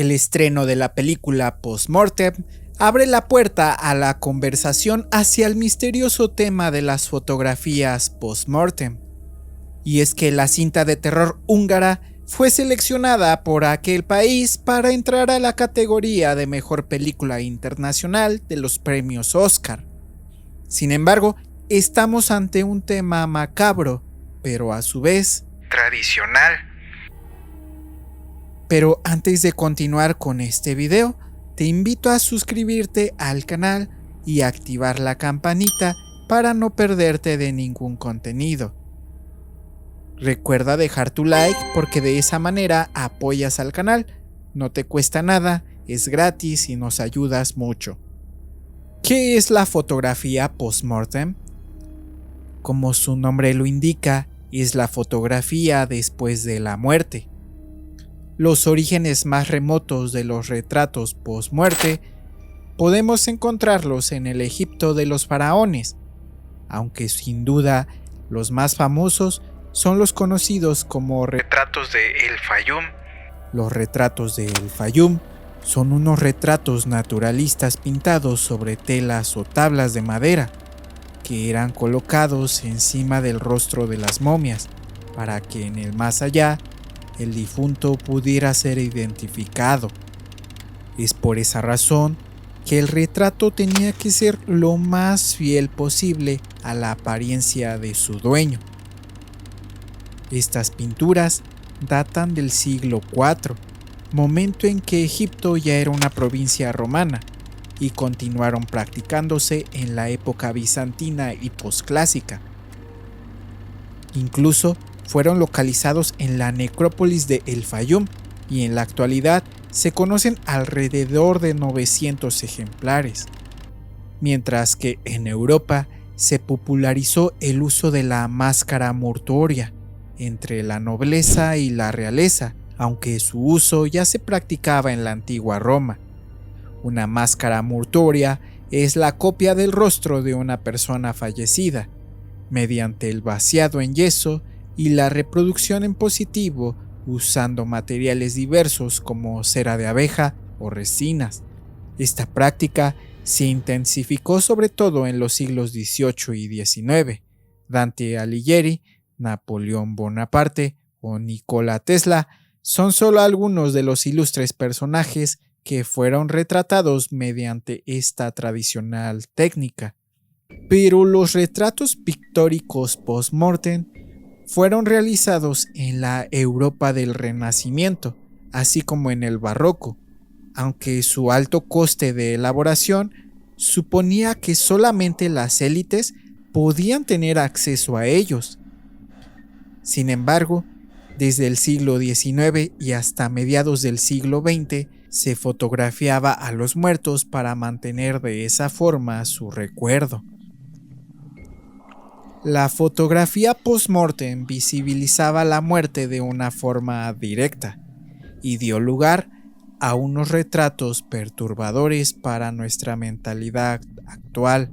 El estreno de la película Postmortem abre la puerta a la conversación hacia el misterioso tema de las fotografías postmortem. Y es que la cinta de terror húngara fue seleccionada por aquel país para entrar a la categoría de mejor película internacional de los premios Oscar. Sin embargo, estamos ante un tema macabro, pero a su vez tradicional. Pero antes de continuar con este video, te invito a suscribirte al canal y activar la campanita para no perderte de ningún contenido. Recuerda dejar tu like porque de esa manera apoyas al canal, no te cuesta nada, es gratis y nos ayudas mucho. ¿Qué es la fotografía postmortem? Como su nombre lo indica, es la fotografía después de la muerte. Los orígenes más remotos de los retratos post-muerte podemos encontrarlos en el Egipto de los faraones, aunque sin duda los más famosos son los conocidos como retratos de El Fayum. Los retratos de El Fayum son unos retratos naturalistas pintados sobre telas o tablas de madera que eran colocados encima del rostro de las momias para que en el más allá el difunto pudiera ser identificado. Es por esa razón que el retrato tenía que ser lo más fiel posible a la apariencia de su dueño. Estas pinturas datan del siglo IV, momento en que Egipto ya era una provincia romana, y continuaron practicándose en la época bizantina y posclásica. Incluso fueron localizados en la necrópolis de El Fayum y en la actualidad se conocen alrededor de 900 ejemplares, mientras que en Europa se popularizó el uso de la máscara mortuoria entre la nobleza y la realeza, aunque su uso ya se practicaba en la antigua Roma. Una máscara mortuoria es la copia del rostro de una persona fallecida, mediante el vaciado en yeso y la reproducción en positivo usando materiales diversos como cera de abeja o resinas. Esta práctica se intensificó sobre todo en los siglos XVIII y XIX. Dante Alighieri, Napoleón Bonaparte o Nikola Tesla son solo algunos de los ilustres personajes que fueron retratados mediante esta tradicional técnica. Pero los retratos pictóricos post-mortem fueron realizados en la Europa del Renacimiento, así como en el Barroco, aunque su alto coste de elaboración suponía que solamente las élites podían tener acceso a ellos. Sin embargo, desde el siglo XIX y hasta mediados del siglo XX se fotografiaba a los muertos para mantener de esa forma su recuerdo. La fotografía post-mortem visibilizaba la muerte de una forma directa y dio lugar a unos retratos perturbadores para nuestra mentalidad actual.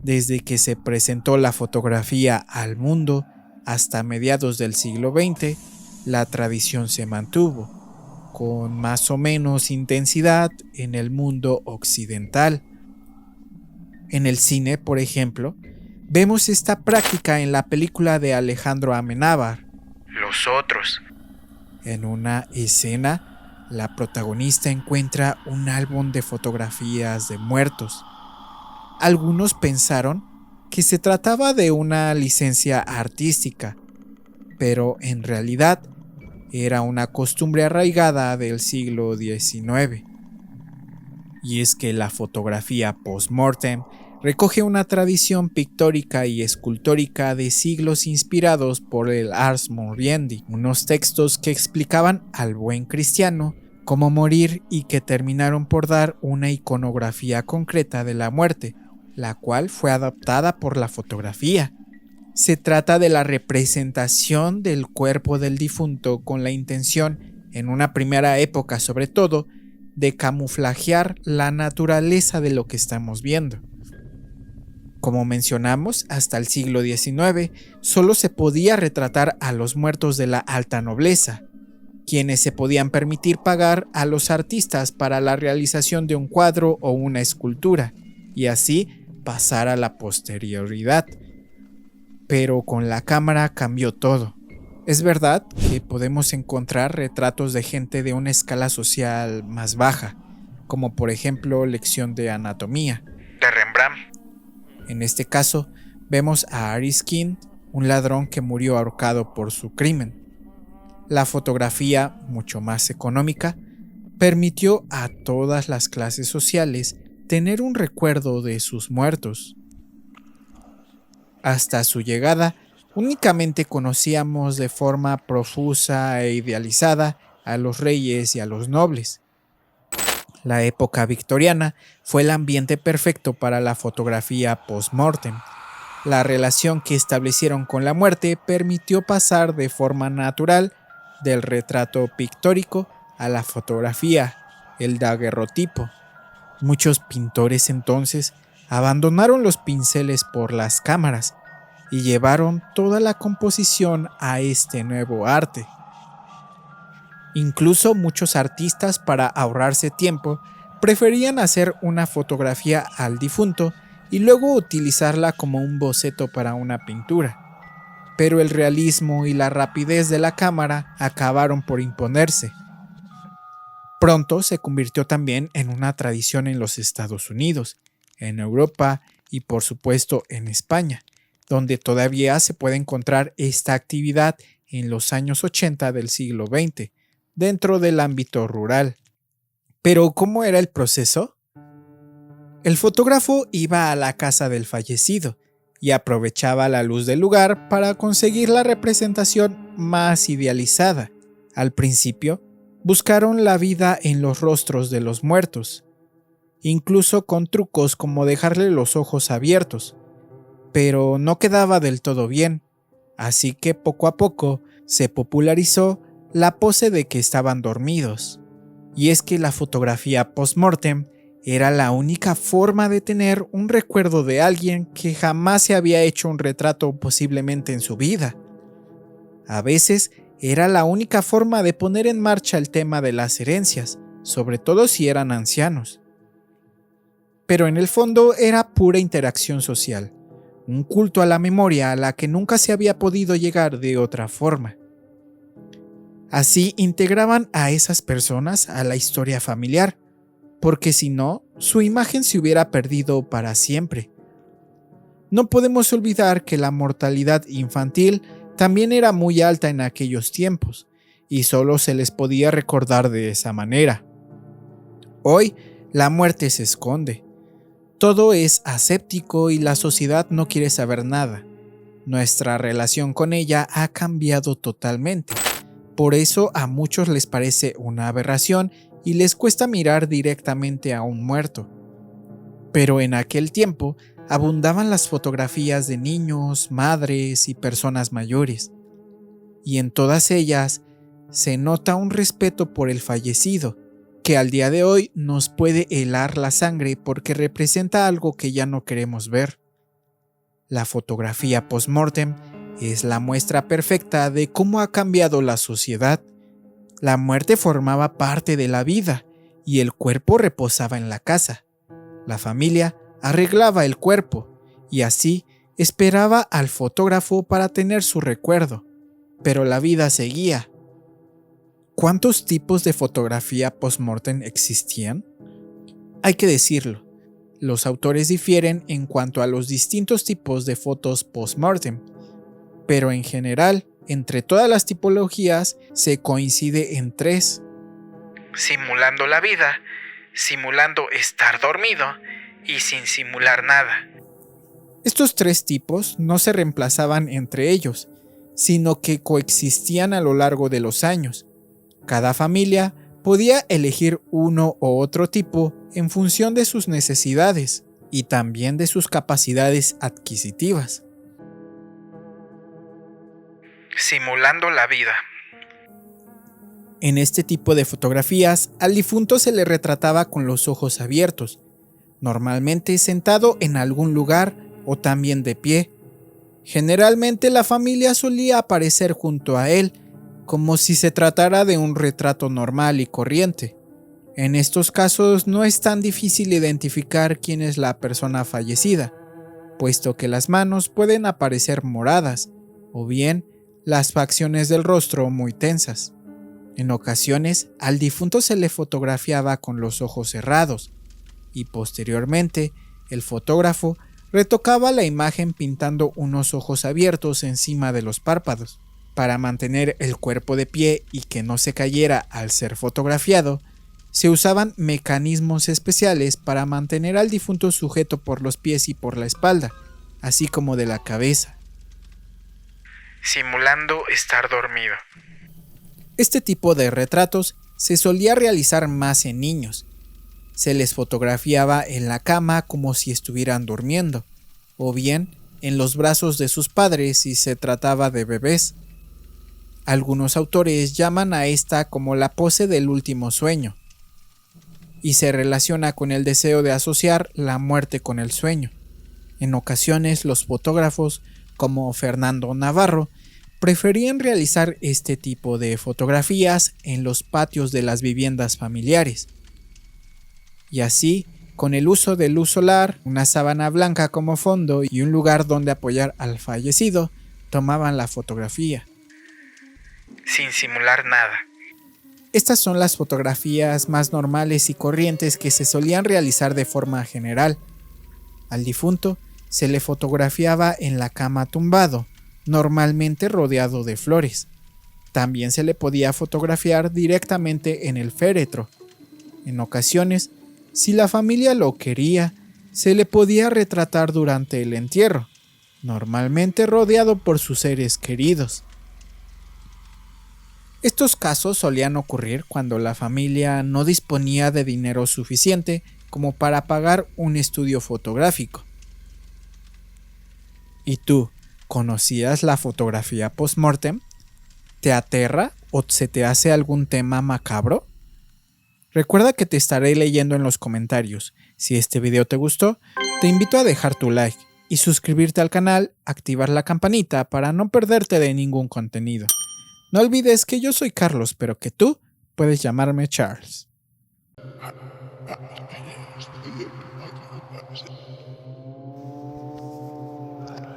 Desde que se presentó la fotografía al mundo hasta mediados del siglo XX, la tradición se mantuvo, con más o menos intensidad en el mundo occidental. En el cine, por ejemplo, vemos esta práctica en la película de Alejandro Amenábar, Los Otros. En una escena, la protagonista encuentra un álbum de fotografías de muertos. Algunos pensaron que se trataba de una licencia artística, pero en realidad era una costumbre arraigada del siglo XIX. Y es que la fotografía post-mortem recoge una tradición pictórica y escultórica de siglos inspirados por el Ars Moriendi, unos textos que explicaban al buen cristiano cómo morir y que terminaron por dar una iconografía concreta de la muerte, la cual fue adaptada por la fotografía. Se trata de la representación del cuerpo del difunto con la intención, en una primera época sobre todo, de camuflajear la naturaleza de lo que estamos viendo. Como mencionamos, hasta el siglo XIX solo se podía retratar a los muertos de la alta nobleza, quienes se podían permitir pagar a los artistas para la realización de un cuadro o una escultura, y así pasar a la posterioridad. Pero con la cámara cambió todo. Es verdad que podemos encontrar retratos de gente de una escala social más baja, como por ejemplo Lección de Anatomía, de Rembrandt. En este caso, vemos a Aris King, un ladrón que murió ahorcado por su crimen. La fotografía, mucho más económica, permitió a todas las clases sociales tener un recuerdo de sus muertos. Hasta su llegada, únicamente conocíamos de forma profusa e idealizada a los reyes y a los nobles. La época victoriana fue el ambiente perfecto para la fotografía post-mortem. La relación que establecieron con la muerte permitió pasar de forma natural del retrato pictórico a la fotografía, el daguerrotipo. Muchos pintores entonces abandonaron los pinceles por las cámaras y llevaron toda la composición a este nuevo arte. Incluso muchos artistas, para ahorrarse tiempo, preferían hacer una fotografía al difunto y luego utilizarla como un boceto para una pintura. Pero el realismo y la rapidez de la cámara acabaron por imponerse. Pronto se convirtió también en una tradición en los Estados Unidos, en Europa y por supuesto en España, donde todavía se puede encontrar esta actividad en los años 80 del siglo XX, dentro del ámbito rural. Pero ¿cómo era el proceso? El fotógrafo iba a la casa del fallecido y aprovechaba la luz del lugar para conseguir la representación más idealizada. Al principio, buscaron la vida en los rostros de los muertos, incluso con trucos como dejarle los ojos abiertos, pero no quedaba del todo bien, así que poco a poco se popularizó la pose de que estaban dormidos. Y es que la fotografía post-mortem era la única forma de tener un recuerdo de alguien que jamás se había hecho un retrato posiblemente en su vida. A veces era la única forma de poner en marcha el tema de las herencias, sobre todo si eran ancianos. Pero en el fondo era pura interacción social, un culto a la memoria a la que nunca se había podido llegar de otra forma. Así integraban a esas personas a la historia familiar, porque si no, su imagen se hubiera perdido para siempre. No podemos olvidar que la mortalidad infantil también era muy alta en aquellos tiempos, y solo se les podía recordar de esa manera. Hoy, la muerte se esconde. Todo es aséptico y la sociedad no quiere saber nada. Nuestra relación con ella ha cambiado totalmente. Por eso a muchos les parece una aberración y les cuesta mirar directamente a un muerto. Pero en aquel tiempo abundaban las fotografías de niños, madres y personas mayores. Y en todas ellas se nota un respeto por el fallecido, que al día de hoy nos puede helar la sangre porque representa algo que ya no queremos ver. La fotografía post-mortem es la muestra perfecta de cómo ha cambiado la sociedad. La muerte formaba parte de la vida y el cuerpo reposaba en la casa. La familia arreglaba el cuerpo y así esperaba al fotógrafo para tener su recuerdo. Pero la vida seguía. ¿Cuántos tipos de fotografía post-mortem existían? Hay que decirlo, los autores difieren en cuanto a los distintos tipos de fotos post-mortem, pero en general, entre todas las tipologías se coincide en 3. Simulando la vida, simulando estar dormido y sin simular nada. Estos 3 tipos no se reemplazaban entre ellos, sino que coexistían a lo largo de los años. Cada familia podía elegir uno u otro tipo en función de sus necesidades y también de sus capacidades adquisitivas. Simulando la vida. En este tipo de fotografías, al difunto se le retrataba con los ojos abiertos, normalmente sentado en algún lugar o también de pie. Generalmente la familia solía aparecer junto a él, como si se tratara de un retrato normal y corriente. En estos casos no es tan difícil identificar quién es la persona fallecida, puesto que las manos pueden aparecer moradas, o bien las facciones del rostro muy tensas. En ocasiones, al difunto se le fotografiaba con los ojos cerrados, y posteriormente, el fotógrafo retocaba la imagen pintando unos ojos abiertos encima de los párpados. Para mantener el cuerpo de pie y que no se cayera al ser fotografiado, se usaban mecanismos especiales para mantener al difunto sujeto por los pies y por la espalda, así como de la cabeza, simulando estar dormido. Este tipo de retratos se solía realizar más en niños. Se les fotografiaba en la cama como si estuvieran durmiendo, o bien en los brazos de sus padres si se trataba de bebés. Algunos autores llaman a esta como la pose del último sueño, y se relaciona con el deseo de asociar la muerte con el sueño. En ocasiones los fotógrafos, como Fernando Navarro, preferían realizar este tipo de fotografías en los patios de las viviendas familiares. Y así, con el uso de luz solar, una sábana blanca como fondo y un lugar donde apoyar al fallecido, tomaban la fotografía, sin simular nada. Estas son las fotografías más normales y corrientes que se solían realizar de forma general. Al difunto se le fotografiaba en la cama tumbado, normalmente rodeado de flores. También se le podía fotografiar directamente en el féretro. En ocasiones, si la familia lo quería, se le podía retratar durante el entierro, normalmente rodeado por sus seres queridos. Estos casos solían ocurrir cuando la familia no disponía de dinero suficiente como para pagar un estudio fotográfico. ¿Y tú, conocías la fotografía post-mortem? ¿Te aterra o se te hace algún tema macabro? Recuerda que te estaré leyendo en los comentarios. Si este video te gustó, te invito a dejar tu like y suscribirte al canal, activar la campanita para no perderte de ningún contenido. No olvides que yo soy Carlos, pero que tú puedes llamarme Charles.